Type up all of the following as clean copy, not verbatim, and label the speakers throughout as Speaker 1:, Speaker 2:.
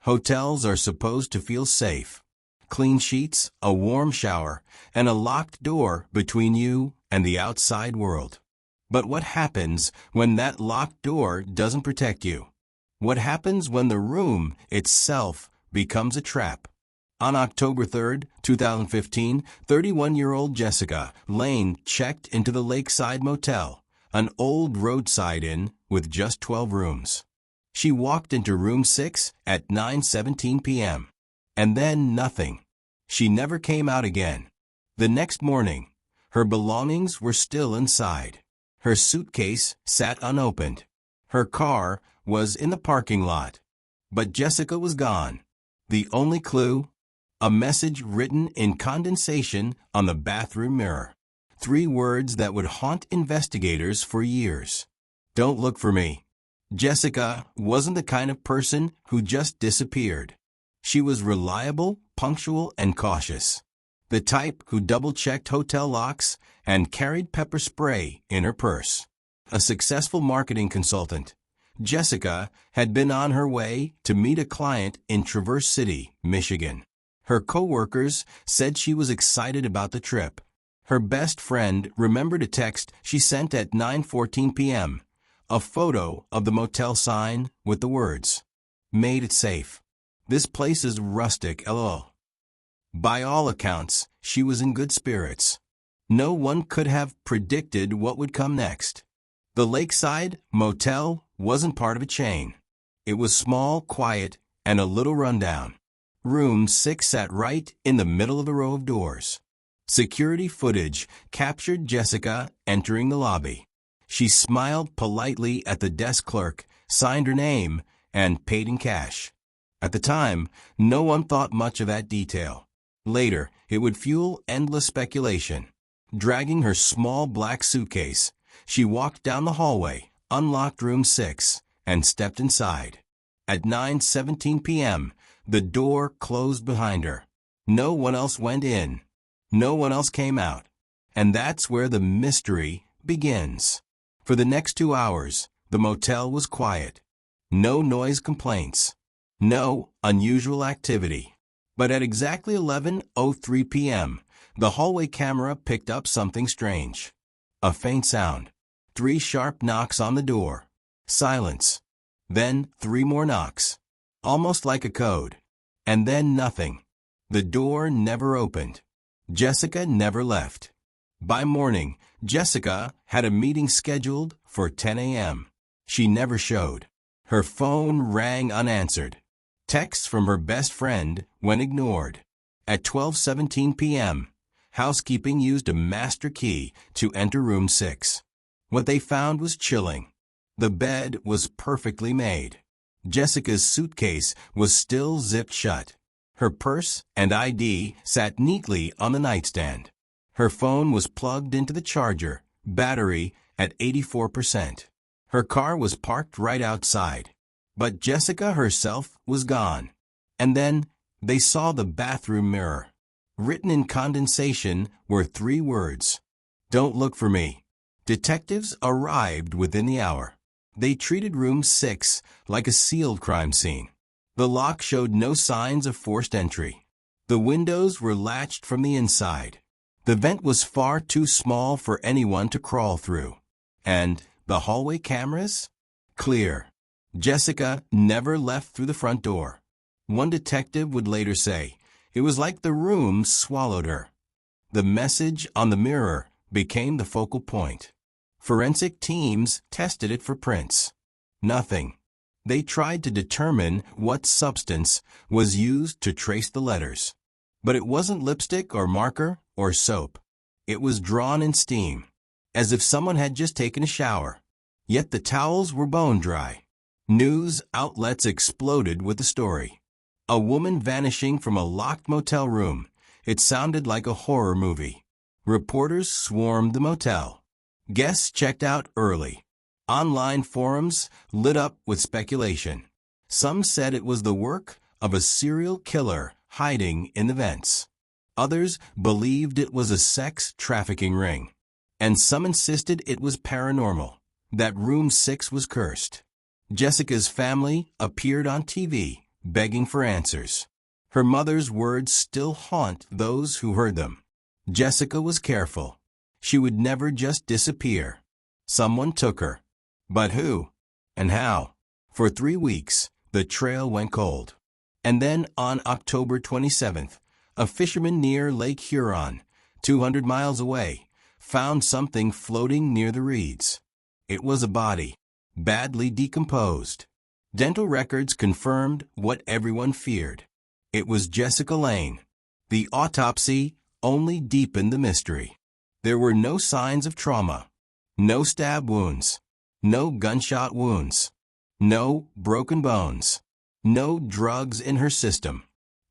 Speaker 1: Hotels are supposed to feel safe. Clean sheets, a warm shower, and a locked door between you and the outside world. But what happens when that locked door doesn't protect you? What happens when the room itself becomes a trap? On October 3, 2015, 31-year-old Jessica Lane checked into the Lakeside Motel, an old roadside inn with just 12 rooms. She walked into room 6 at 9:17 p.m. And then nothing. She never came out again. The next morning, her belongings were still inside. Her suitcase sat unopened. Her car was in the parking lot. But Jessica was gone. The only clue? A message written in condensation on the bathroom mirror. 3 words that would haunt investigators for years. Don't look for me. Jessica wasn't the kind of person who just disappeared. She was reliable, punctual, and cautious. The type who double-checked hotel locks and carried pepper spray in her purse. A successful marketing consultant, Jessica had been on her way to meet a client in Traverse City, Michigan. Her co-workers said she was excited about the trip. Her best friend remembered a text she sent at 9:14 p.m., a photo of the motel sign with the words, "Made it safe. This place is rustic, lol." By all accounts, she was in good spirits. No one could have predicted what would come next. The Lakeside Motel wasn't part of a chain. It was small, quiet, and a little rundown. Room 6 sat right in the middle of a row of doors. Security footage captured Jessica entering the lobby. She smiled politely at the desk clerk, signed her name, and paid in cash. At the time, no one thought much of that detail. Later, it would fuel endless speculation. Dragging her small black suitcase, she walked down the hallway, unlocked room 6, and stepped inside. At 9:17 p.m., the door closed behind her. No one else went in. No one else came out. And that's where the mystery begins. For the next 2 hours, the motel was quiet. No noise complaints. No unusual activity. But at exactly 11:03 p.m., the hallway camera picked up something strange. A faint sound. 3 sharp knocks on the door. Silence. Then 3 more knocks. Almost like a code. And then nothing. The door never opened. Jessica never left. By morning, Jessica had a meeting scheduled for 10 a.m. She never showed. Her phone rang unanswered. Texts from her best friend went ignored. At 12:17 p.m., housekeeping used a master key to enter room 6. What they found was chilling. The bed was perfectly made. Jessica's suitcase was still zipped shut. Her purse and ID sat neatly on the nightstand. Her phone was plugged into the charger, battery at 84%. Her car was parked right outside. But Jessica herself was gone. And then they saw the bathroom mirror. Written in condensation were 3 words. Don't look for me. Detectives arrived within the hour. They treated room 6 like a sealed crime scene. The lock showed no signs of forced entry. The windows were latched from the inside. The vent was far too small for anyone to crawl through. And the hallway cameras? Clear. Jessica never left through the front door. One detective would later say, it was like the room swallowed her. The message on the mirror became the focal point. Forensic teams tested it for prints. Nothing. They tried to determine what substance was used to trace the letters. But it wasn't lipstick or marker or soap. It was drawn in steam, as if someone had just taken a shower. Yet the towels were bone dry. News outlets exploded with the story. A woman vanishing from a locked motel room. It sounded like a horror movie. Reporters swarmed the motel. Guests checked out early. Online forums lit up with speculation. Some said it was the work of a serial killer hiding in the vents. Others believed it was a sex trafficking ring. And some insisted it was paranormal, that room 6 was cursed. Jessica's family appeared on TV, begging for answers. Her mother's words still haunt those who heard them. Jessica was careful. She would never just disappear. Someone took her. But who? And how? For 3 weeks, the trail went cold. And then on October 27th, a fisherman near Lake Huron, 200 miles away, found something floating near the reeds. It was a body, badly decomposed. Dental records confirmed what everyone feared. It was Jessica Lane. The autopsy only deepened the mystery. There were no signs of trauma, no stab wounds, no gunshot wounds, no broken bones, no drugs in her system.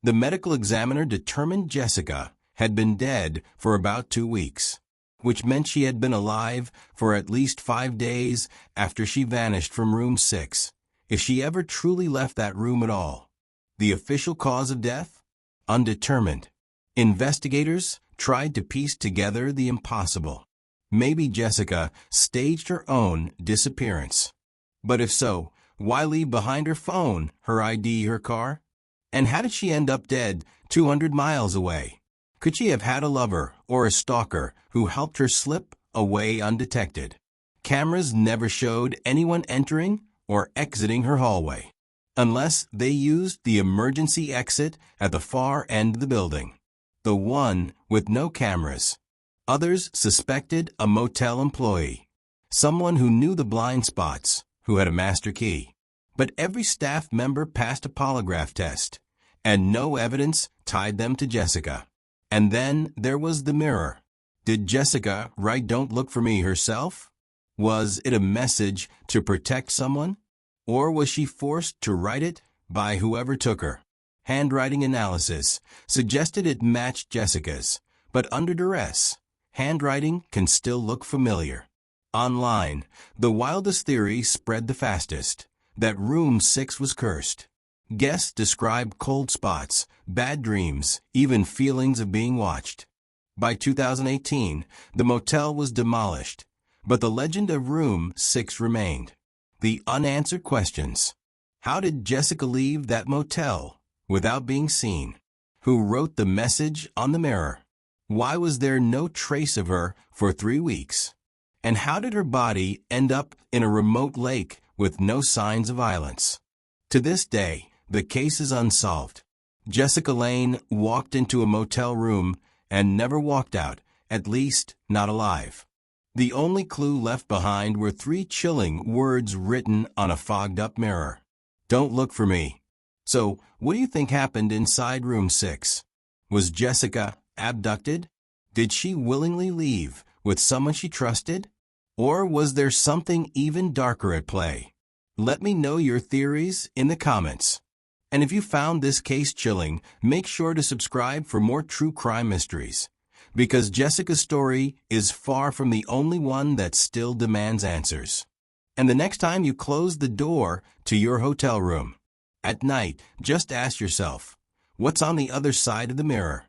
Speaker 1: The medical examiner determined Jessica had been dead for about 2 weeks, which meant she had been alive for at least 5 days after she vanished from room 6, if she ever truly left that room at all. The official cause of death? Undetermined. Investigators tried to piece together the impossible. Maybe Jessica staged her own disappearance. But if so, why leave behind her phone, her ID, her car? And how did she end up dead 200 miles away? Could she have had a lover or a stalker who helped her slip away undetected? Cameras never showed anyone entering or exiting her hallway, unless they used the emergency exit at the far end of the building, the one with no cameras. Others suspected a motel employee, someone who knew the blind spots, who had a master key. But every staff member passed a polygraph test, and no evidence tied them to Jessica. And then there was the mirror. Did Jessica write "Don't look for me" herself? Was it a message to protect someone? Or was she forced to write it by whoever took her? Handwriting analysis suggested it matched Jessica's, but under duress, handwriting can still look familiar. Online, the wildest theory spread the fastest, that room 6 was cursed. Guests described cold spots, bad dreams, even feelings of being watched. By 2018, the motel was demolished, but the legend of room 6 remained. The unanswered questions. How did Jessica leave that motel without being seen? Who wrote the message on the mirror? Why was there no trace of her for 3 weeks? And how did her body end up in a remote lake with no signs of violence? To this day, the case is unsolved. Jessica Lane walked into a motel room and never walked out, at least not alive. The only clue left behind were 3 chilling words written on a fogged-up mirror. "Don't look for me." So, what do you think happened inside room 6? Was Jessica abducted? Did she willingly leave with someone she trusted? Or was there something even darker at play? Let me know your theories in the comments. And if you found this case chilling, make sure to subscribe for more true crime mysteries. Because Jessica's story is far from the only one that still demands answers. And the next time you close the door to your hotel room at night, just ask yourself, what's on the other side of the mirror?